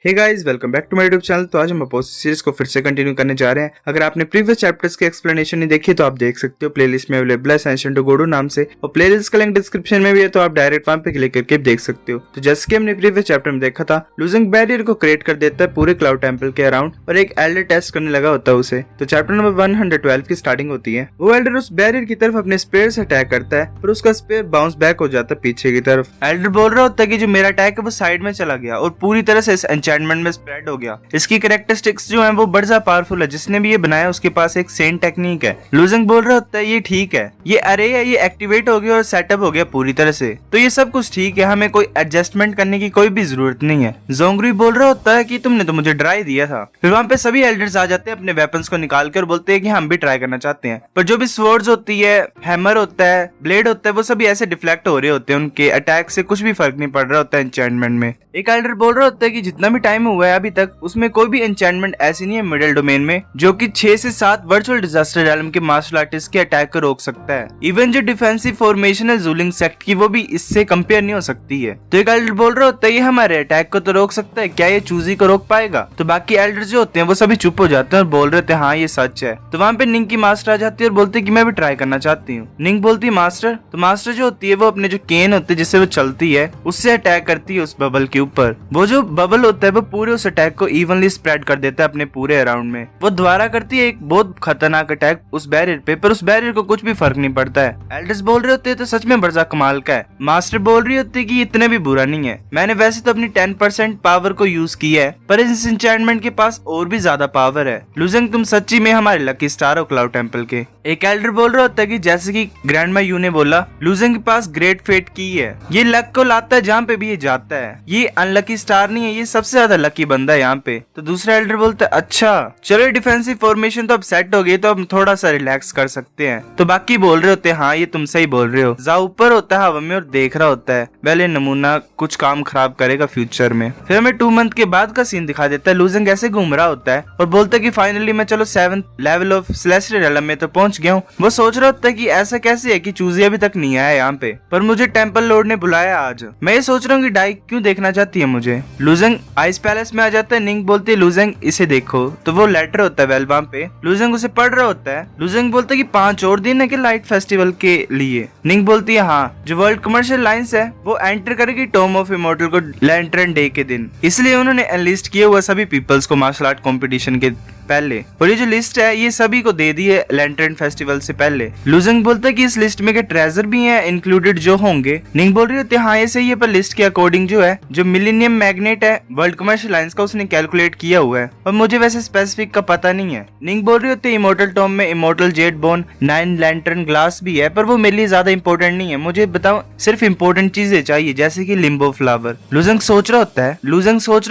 Hey guys, welcome back to my YouTube channel. तो आज हम अपोजिट सीरीज को फिर से कंटिन्यू करने जा रहे हैं। अगर आपने प्रीवियस चैप्टर्स की एक्सप्लेनेशन नहीं देखी तो आप देख सकते हो, प्लेलिस्ट में अवेलेबल है सैंशन टू गोडू नाम से, और प्लेलिस्ट का लिंक डिस्क्रिप्शन में भी है, तो आप डायरेक्ट वहां पे क्लिक करके देख सकते हो। तो जैसे कि हमने प्रीवियस चैप्टर में देखा था, लूजिंग बैरियर को क्रिएट कर देता है पूरे क्लाउड टेम्पल के अराउंड और एक एल्डर टेस्ट करने लगा होता है उसे। तो चैप्टर नंबर 112 की स्टार्टिंग होती है। वो एल्डर उस बैरियर की तरफ अपने स्पेयर से अटैक करता है, पर उसका स्पेयर बाउंस बैक हो जाता है पीछे की तरफ। एल्डर बोल रहा होता है कि जो मेरा अटैक है वो साइड में चला गया और पूरी तरह से इस एन्चेंटमेंट में स्प्रेड हो गया। इसकी कैरेक्टरिस्टिक्स जो हैं वो बड़ा ज्यादा पावरफुल है। जिसने भी ये बनाया उसके पास एक सेन टेक्निक है। लूजिंग बोल रहा होता है ये ठीक है, ये अरे है, ये एक्टिवेट हो गया और सेटअप हो गया पूरी तरह से, तो ये सब कुछ ठीक है, हमें कोई एडजस्टमेंट करने की कोई भी जरूरत नहीं है। जोंगरी बोल रहा होता है कि तुमने तो मुझे ट्राई दिया था। फिर वहाँ पे सभी एल्डर्स आ जाते हैं अपने वेपन्स को निकाल कर, बोलते हैं कि हम भी ट्राई करना चाहते हैं। पर जो भी स्वर्ड्स होती है, हैमर होता है, ब्लेड होता है, वो सभी ऐसे डिफ्लेक्ट हो रहे होते हैं, उनके अटैक से कुछ भी फर्क नहीं पड़ रहा होता है एन्चेंटमेंट में। एक एल्डर बोल रहा होता है कि जितना भी टाइम हुआ है अभी तक, उसमें कोई भी एन्चेंटमेंट ऐसी नहीं है मिडिल डोमेन में जो कि 6 से 7 वर्चुअल डिजास्टर रेलम के मार्शल आर्टिस्ट के अटैक को रोक सकता है। इवन जो डिफेंसिव फॉर्मेशन है जूलिंग सेक्ट की, वो भी इससे कंपेयर नहीं हो सकती है। तो एक एल्डर बोल रहा होता है ये हमारे अटैक को तो रोक सकता है, क्या ये चूजी को रोक पाएगा? तो बाकी एल्डर जो होते हैं वो सभी चुप हो जाते हैं और बोल रहे थे हाँ ये सच है। तो वहाँ पे निंग की मास्टर आ जाती है और बोलती है कि मैं भी ट्राई करना चाहती हूँ। निंग बोलती है मास्टर। तो मास्टर जो होती है वो अपने जो केन होते हैं जिससे वो चलती है उससे अटैक करती है उस बबल के ऊपर। वो जो बबल होता है वो पूरे उस अटैक को इवनली स्प्रेड कर देता है अपने पूरे अराउंड में। वो दोबारा करती है एक बहुत खतरनाक अटैक उस बैरियर पे, पर उस बैरियर को कुछ भी फर्क नहीं पड़ता है। एल्डर्स बोल रहे होते हैं तो सच में बड़ा कमाल का है। मास्टर बोल रही होती है कि इतने भी बुरा नहीं है, मैंने वैसे तो अपनी 10% पावर को यूज किया है, पर इस एन्चेंटमेंट के पास और भी ज्यादा पावर है। लूजिंग तुम सच्ची में हमारे लकी स्टार हो क्लाउड टेम्पल के। एक एल्डर बोल रहा होता है कि जैसे कि ग्रैंडमा यू ने बोला, लूजिंग के पास ग्रेट फेट की है, ये लक को लाता है जहाँ पे भी ये जाता है, ये अनलकी स्टार नहीं है, ये सबसे ज्यादा लकी बंदा है यहाँ पे। तो दूसरा एल्डर बोलता है अच्छा चलो डिफेंसिव फॉर्मेशन तो अब सेट हो गई, तो अब थोड़ा सा रिलैक्स कर सकते हैं। तो बाकी बोल रहे होते हैं हाँ ये तुम सही बोल रहे हो। जाओ ऊपर होता है हवा में और देख रहा होता है पहले नमूना कुछ काम खराब करेगा फ्यूचर में। फिर हमें 2 मंथ के बाद का सीन दिखा देता है। लूजिंग ऐसे घूम रहा होता है और बोलता है कि फाइनली मैं चलो 7th लेवल ऑफ सेलेस्टियल रेलम में तो पहुंच गया हूँ। वो सोच रहा होता है कि ऐसा कैसे है कि चूजी अभी तक नहीं आया यहाँ पे, पर मुझे टेम्पल लॉर्ड ने बुलाया आज। मैं ये सोच रहा हूँ कि डाई क्यों देखना चाहती है मुझे। लूजिंग आइस पैलेस में आ जाता है। निंग बोलती है लूजिंग इसे देखो। तो वो लेटर होता है वेल वहाँ पे। लूजिंग उसे पढ़ रहा होता है। लूजिंग बोलता है कि 5 और दिन है कि लाइट फेस्टिवल के लिए। निंग बोलती है हाँ, जो वर्ल्ड कमर्शियल लाइंस है वो एंटर करेगी टॉम ऑफ इमॉर्टल को लैंटर्न डे के दिन, इसलिए उन्होंने एनलिस्ट किया हुआ सभी पीपल्स को मार्शल आर्ट कॉम्पिटिशन के पहले। और ये जो लिस्ट है ये सभी को दे दी है लैंटर्न फेस्टिवल से पहले। लूजिंग बोलता है कि इस लिस्ट में के ट्रेजर भी हैं इंक्लूडेड जो होंगे। निंग बोल रही होती है हाँ ये सही है, पर लिस्ट के अकॉर्डिंग जो है जो मिलेनियम मैग्नेट है वर्ल्ड कमर्शियल लाइंस का उसने कैलकुलेट किया हुआ है, और मुझे वैसे स्पेसिफिक का पता नहीं है। निंग बोल रही होती है इमॉर्टल टॉम में immortal Z bone 9 lantern glass भी है, पर वो मेरे लिए ज्यादा इंपॉर्टेंट नहीं है। मुझे बताओ सिर्फ इंपॉर्टेंट चीजें चाहिए जैसे कि लिम्बो फ्लावर। लूजिंग सोच रहा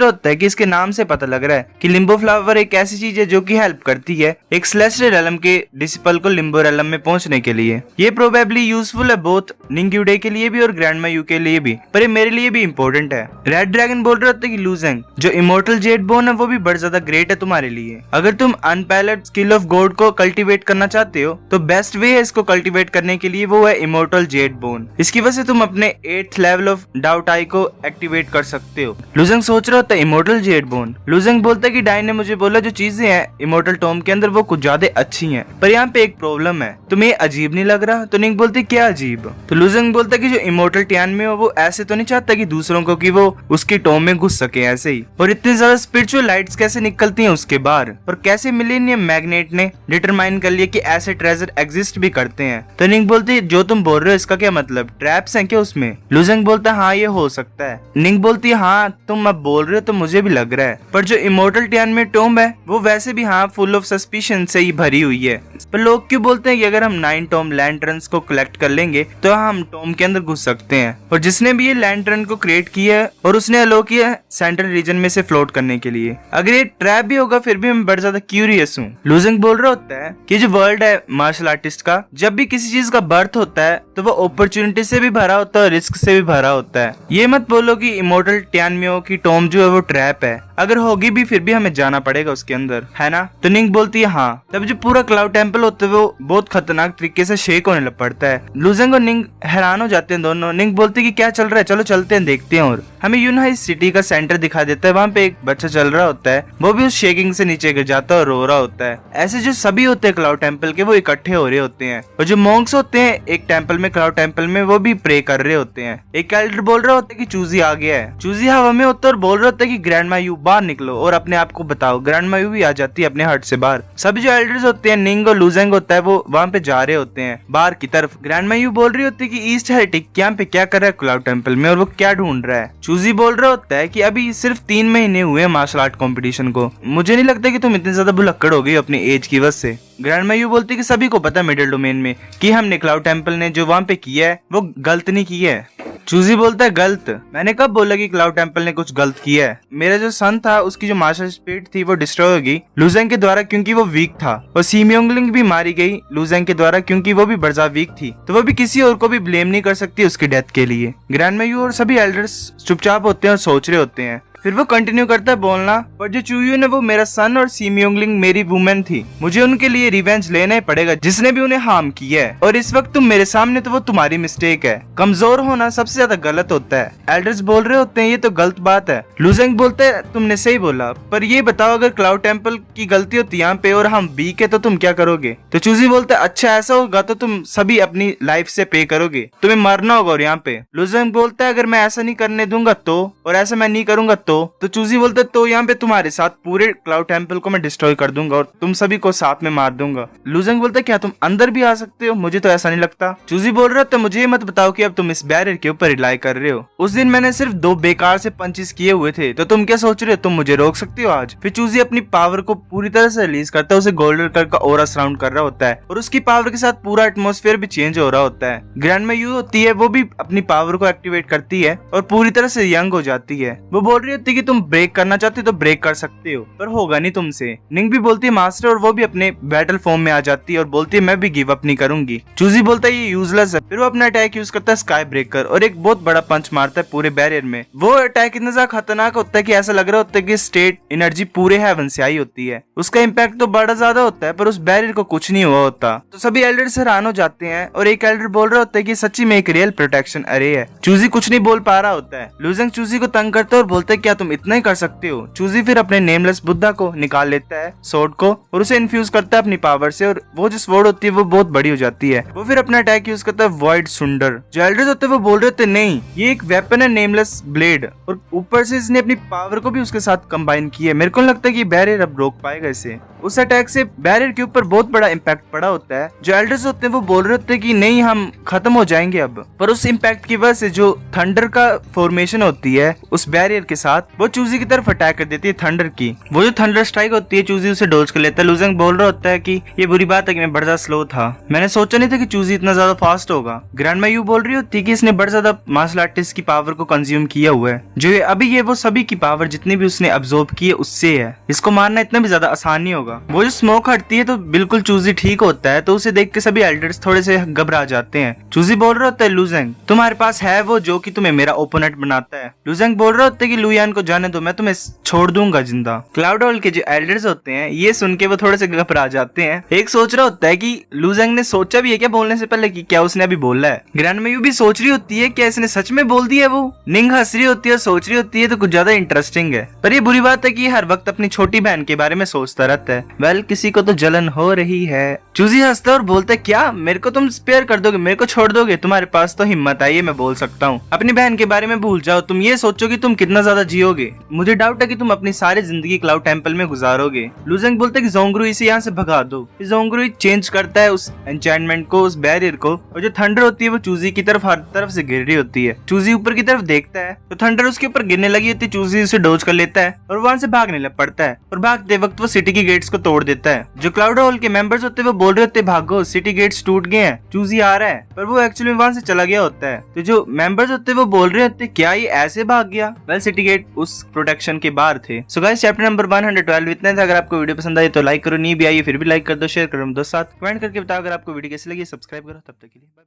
होता है कि इसके नाम से पता लग रहा है कि लिम्बो फ्लावर एक ऐसी चीज है जो की हेल्प करती है एक सेलेस्टियल रेलम के डिसिपल को लिम्बो रेलम में पहुंचने के लिए। ये प्रोबेबली यूजफुल है बोथ निंग्यूडे के लिए भी और ग्रैंडमा यू के लिए भी, पर ये मेरे लिए भी इंपॉर्टेंट है। रेड ड्रैगन बोल रहा था कि लूजिंग जो इमॉर्टल जेड बोन है वो भी बड़ा ज्यादा ग्रेट है तुम्हारे लिए। अगर तुम अनपैलेड स्किल ऑफ गॉड को कल्टीवेट करना चाहते हो तो बेस्ट वे है इसको कल्टीवेट करने के लिए, वो है इमॉर्टल जेड बोन। इसकी वजह से तुम अपने 8th level of doubt I को एक्टिवेट कर सकते हो। लूजिंग सोच रहा होता है इमॉर्टल जेड बोन। लूजिंग बोलता है कि डाई ने मुझे बोला जो चीजें हैं इमॉर्टल टॉम के अंदर वो कुछ ज्यादा अच्छी हैं, पर यहाँ पे एक प्रॉब्लम है, तुम्हें अजीब नहीं लग रहा? तो निंग बोलती क्या अजीब? तो लूजिंग बोलता कि जो इमॉर्टल टियान में हो वो ऐसे तो नहीं चाहता कि दूसरों को कि वो उसकी टॉम में घुस सके ऐसे ही, और इतनी ज्यादा स्पिरिचुअल लाइट्स कैसे निकलती हैं उसके बाहर, और कैसे मिलेनियम मैग्नेट ने डिटरमाइन कर लिया कि ऐसे ट्रेजर एग्जिस्ट भी करते हैं। तो निंग बोलती जो तुम बोल रहे हो इसका क्या मतलब, ट्रैप्स हैं क्या उसमें? लूजिंग बोलता हाँ ये हो सकता है। निंग बोलती है हाँ तुम अब बोल रहे हो तो मुझे भी लग रहा है, पर जो इमॉर्टल टियान में टॉम है वो वैसे भी हाँ फुल ऑफ सस्पिशन से ही भरी हुई है। पर लोग क्यों बोलते हैं कि अगर हम 9 टॉम लैंटर्न्स को कलेक्ट कर लेंगे तो हम टॉम के अंदर घुस सकते हैं, और जिसने भी ये लैंटर्न को क्रिएट किया है और उसने अलो किया है सेंट्रल रीजन में से फ्लोट करने के लिए। अगर ये ट्रैप भी होगा फिर भी मैं बड़ा ज्यादा क्यूरियस हूँ। लूजिंग बोल रहा होता है कि जो वर्ल्ड है मार्शल आर्टिस्ट का, जब भी किसी चीज का बर्थ होता है तो वो अपॉर्चुनिटी से भी भरा होता है और रिस्क से भी भरा होता है। ये मत बोलो कि इमॉर्टल टियानमियो की टॉम जो है वो ट्रैप है, अगर होगी भी फिर भी हमें जाना पड़ेगा उसके अंदर। है ना? तो निंग बोलती है हाँ। तब जो पूरा क्लाउड टेम्पल होता है वो बहुत खतरनाक तरीके से शेक होने लग पड़ता है। लुजेंग और निंग हैरान हो जाते हैं दोनों। निंग बोलती है कि क्या चल रहा है, चलो चलते हैं देखते हैं। और हमें यूनहाई सिटी का सेंटर दिखा देता है। वहाँ पे एक बच्चा चल रहा होता है, वो भी उस शेकिंग से नीचे गिर जाता है और रो रहा होता है। ऐसे जो सभी होते हैं क्लाउड टेम्पल के वो इकट्ठे हो रहे होते हैं और जो मॉन्क्स होते हैं एक टेम्पल में, क्लाउड टेम्पल में, वो भी प्रे कर रहे होते हैं। एक एल्डर बोल रहा होता है कि चूजी आ गया है। चूजी हवा में होता है और बोल रहा होता है कि ग्रैंड मायू बाहर निकलो और अपने आप को बताओ। ग्रैंड मायू भी आ जाती है अपने हट से बाहर। सभी जो एल्डर्स होते हैं, निंग और लुजेंग होता है, वो वहाँ पे जा रहे होते हैं बाहर की तरफ। ग्रैंड मायू बोल रही होती है कि ईस्ट हेरेटिक यहाँ पे क्या कर रहा है क्लाउड टेम्पल में और वो क्या ढूंढ रहा है। चूजी बोल रहा होता है कि अभी सिर्फ 3 महीने हुए मार्शल आर्ट कॉम्पिटिशन को, मुझे नहीं लगता कि तुम इतनी ज्यादा भुलक्कड़ हो गई अपनी एज की वजह से। ग्रैंड मायू बोलती है कि सभी को पता है मिडिल डोमेन में कि हमने क्लाउड टेम्पल ने जो वहाँ पे किया है वो गलत नहीं किया है। चूजी बोलता है गलत? मैंने कब बोला कि क्लाउड टेम्पल ने कुछ गलत किया है? मेरा जो सन था उसकी जो मार्शल स्पिरिट थी वो डिस्ट्रॉय होगी लुजेंग के द्वारा क्योंकि वो वीक था, और सीमियोंगलिंग भी मारी गई लुजेंग के द्वारा क्योंकि वो भी बड़ा वीक थी, तो वो भी किसी और को भी ब्लेम नहीं कर सकती उसकी डेथ के लिए। ग्रैंड मायू और सभी एल्डर्स चुपचाप होते हैं और सोच रहे होते हैं। फिर वो कंटिन्यू करता है बोलना, पर जो चूयू ने वो मेरा सन और सीमियोंगलिंग मेरी वुमेन थी, मुझे उनके लिए रिवेंज लेना ही पड़ेगा जिसने भी उन्हें हार्म किया है, और इस वक्त तुम मेरे सामने तो वो तुम्हारी मिस्टेक है। कमजोर होना सबसे ज्यादा गलत होता है। एल्डर्स बोल रहे होते हैं ये तो गलत बात है। लुजेंग बोलते है तुमने सही बोला, पर ये बताओ अगर क्लाउड टेम्पल की गलती होती यहाँ पे और हम वीक है तो तुम क्या करोगे? तो चूजी बोलते है अच्छा ऐसा होगा तो तुम सभी अपनी लाइफ से पे करोगे, तुम्हें मरना होगा और यहाँ पे। लुजेंग बोलता है अगर मैं ऐसा नहीं करने दूंगा तो, और ऐसा मैं नहीं करूंगा तो चूजी बोलता है तो यहाँ पे तुम्हारे साथ पूरे क्लाउड टेम्पल को मैं डिस्ट्रॉय कर दूंगा और तुम सभी को साथ में मार दूंगा। लुजेंग बोलता है क्या तुम अंदर भी आ सकते हो? मुझे तो ऐसा नहीं लगता। चूजी बोल रहा है मुझे मत बताओ कि अब तुम इस बैरियर के ऊपर रिलाई कर रहे हो। उस दिन मैंने सिर्फ 2 बेकार से पंचेस किए हुए थे, तो तुम क्या सोच रहे हो तुम मुझे रोक सकते हो आज? फिर चूजी अपनी पावर को पूरी तरह से रिलीज करता है, उसे गोल्डन कलर का ऑरा सराउंड कर रहा होता है और उसकी पावर के साथ पूरा एटमॉस्फेयर भी चेंज हो रहा होता है। ग्रैंड मायू होती है वो भी अपनी पावर को एक्टिवेट करती है और पूरी तरह से यंग हो जाती है। वो बोल रही होती है कि तुम ब्रेक करना चाहते हो तो ब्रेक कर सकते हो, पर होगा नहीं तुमसे। निंग भी बोलती है मास्टर, और वो भी अपने बैटल फॉर्म में आ जाती है और बोलती है मैं भी गिव अप नहीं करूंगी। चूजी बोलता है ये यूजलेस है। फिर वो अपना अटैक यूज करता है स्काई ब्रेकर और एक बहुत बड़ा पंच मारता है पूरे बैरियर में। वो अटैक इतना ज्यादा खतरनाक होता है कि ऐसा लग रहा होता है कि स्टेट एनर्जी पूरे हेवन से आई होती है। उसका इम्पैक्ट तो बड़ा ज्यादा होता है पर उस बैरियर को कुछ नहीं हुआ होता। तो सभी एल्डर्स हैरान हो जाते हैं और एक एल्डर बोल रहा होता है कि सच्ची में एक रियल प्रोटेक्शन अरे है। चूजी कुछ नहीं बोल पा रहा होता है। लुजेंग चूजी को तंग करता है और बोलता है क्या तुम इतना ही कर सकते हो? चूजी फिर अपने नेमलेस बुद्धा को निकाल लेता है, स्वॉर्ड को, और उसे इन्फ्यूज करता है अपनी पावर से, और वो जो स्वॉर्ड होती है वो बहुत बड़ी हो जाती है। वो फिर अपना अटैक यूज करता है वॉइड सुंडर। जो एल्डर्स होते हैं वो बोल रहे थे नहीं ये एक वेपन है नेमलेस ब्लेड, और ऊपर से इसने अपनी पावर को भी उसके साथ कंबाइन किया है। मेरे को लगता है कि बैरियर अब रोक पाएगा इसे। उस अटैक से बैरियर के ऊपर बहुत बड़ा इम्पैक्ट पड़ा होता है। जो एल्डर्स होते हैं वो बोल रहे होते हैं कि नहीं हम खत्म हो जाएंगे अब, पर उस इम्पैक्ट की वजह से जो थंडर का फॉर्मेशन होती है उस बैरियर के साथ वो चूजी की तरफ अटैक कर देती है थंडर की। वो जो थंडर स्ट्राइक होती है चूजी उसे डोज कर लेता है। लुजेंग बोल रहा होता है कि ये बुरी बात है कि मैं बड़ा ज्यादा स्लो था, मैंने सोचा नहीं था कि चूजी इतना ज्यादा फास्ट होगा। ग्रैंड मायू बोल रही होती है कि इसने बड़ा ज्यादा मार्शल आर्टिस्ट की पावर को कंज्यूम किया हुआ है, जो अभी ये वो सभी की पावर जितनी भी उसने अब्सॉर्ब की है उससे है, इसको मारना इतना भी ज्यादा आसान नहीं होगा। वो जो स्मोक हटती है तो बिल्कुल चूजी ठीक होता है, तो उसे देख के सभी एल्डर्स थोड़े से घबरा जाते हैं। चूजी बोल रहा होता है लुजेंग तुम्हारे पास है वो जो कि तुम्हें मेरा ओपोनेंट बनाता है। लुजेंग बोल रहा होता है कि लुयान को जाने दो, मैं तुम्हें छोड़ दूंगा जिंदा। क्लाउड हॉल के जो एल्डर्स होते हैं ये सुन के वो थोड़े से घबरा जाते हैं। एक सोच रहा होता है कि लुजेंग ने सोचा भी है क्या बोलने से पहले कि क्या उसने अभी बोला है। ग्रैंड मायू भी सोच रही होती है क्या इसने सच में बोल दिया वो। निंग हंस रही होती है, सोच रही होती है तो कुछ ज्यादा इंटरेस्टिंग है, पर ये बुरी बात है कि हर वक्त अपनी छोटी बहन के बारे में सोचता रहता है। वेल किसी को तो जलन हो रही है। चूजी हंसता है और बोलता है क्या मेरे को तुम स्पेयर कर दोगे, मेरे को छोड़ दोगे? तुम्हारे पास तो हिम्मत आई है, मैं बोल सकता हूँ। अपनी बहन के बारे में भूल जाओ, तुम ये सोचो कि तुम कितना ज्यादा जियोगे। मुझे डाउट है कि तुम अपनी सारी जिंदगी क्लाउड टेम्पल में गुजारोगे। लुजेंग बोलते कि जोंगरुई से यहाँ से भगा दो। जोंगरुई चेंज करता है उस एन्चेंटमेंट को, उस बैरियर को, और जो थंडर होती है वो चूजी की तरफ हर तरफ से गिर रही होती है। चूजी ऊपर की तरफ देखता है तो थंडर उसके ऊपर गिरने लगी होती है। चूजी उसे डोज कर लेता है और वहां से भागने लग पड़ता है, और भागते वक्त वो सिटी की गेट्स को तोड़ देता है। जो क्लाउड हॉल के मेंबर्स होते हैं वो बोल रहे होते भागो सिटी गेट्स टूट गए हैं, चूजी आ रहा है, पर वो एक्चुअली वहां से चला गया होता है। तो जो मेंबर्स होते हैं वो बोल रहे होते क्या ये ऐसे भाग गया? वेल सिटी गेट उस प्रोटेक्शन के बाहर थे। सो गाइस चैप्टर नंबर 112 इतना था। अगर आपको वीडियो पसंद आई तो लाइक करो, नहीं भी आई फिर भी लाइक कर दो, शेयर करो दोस्त साथ, कमेंट करके बताओ अगर आपको वीडियो कैसी लगी। सब्सक्राइब करो। तब तक के लिए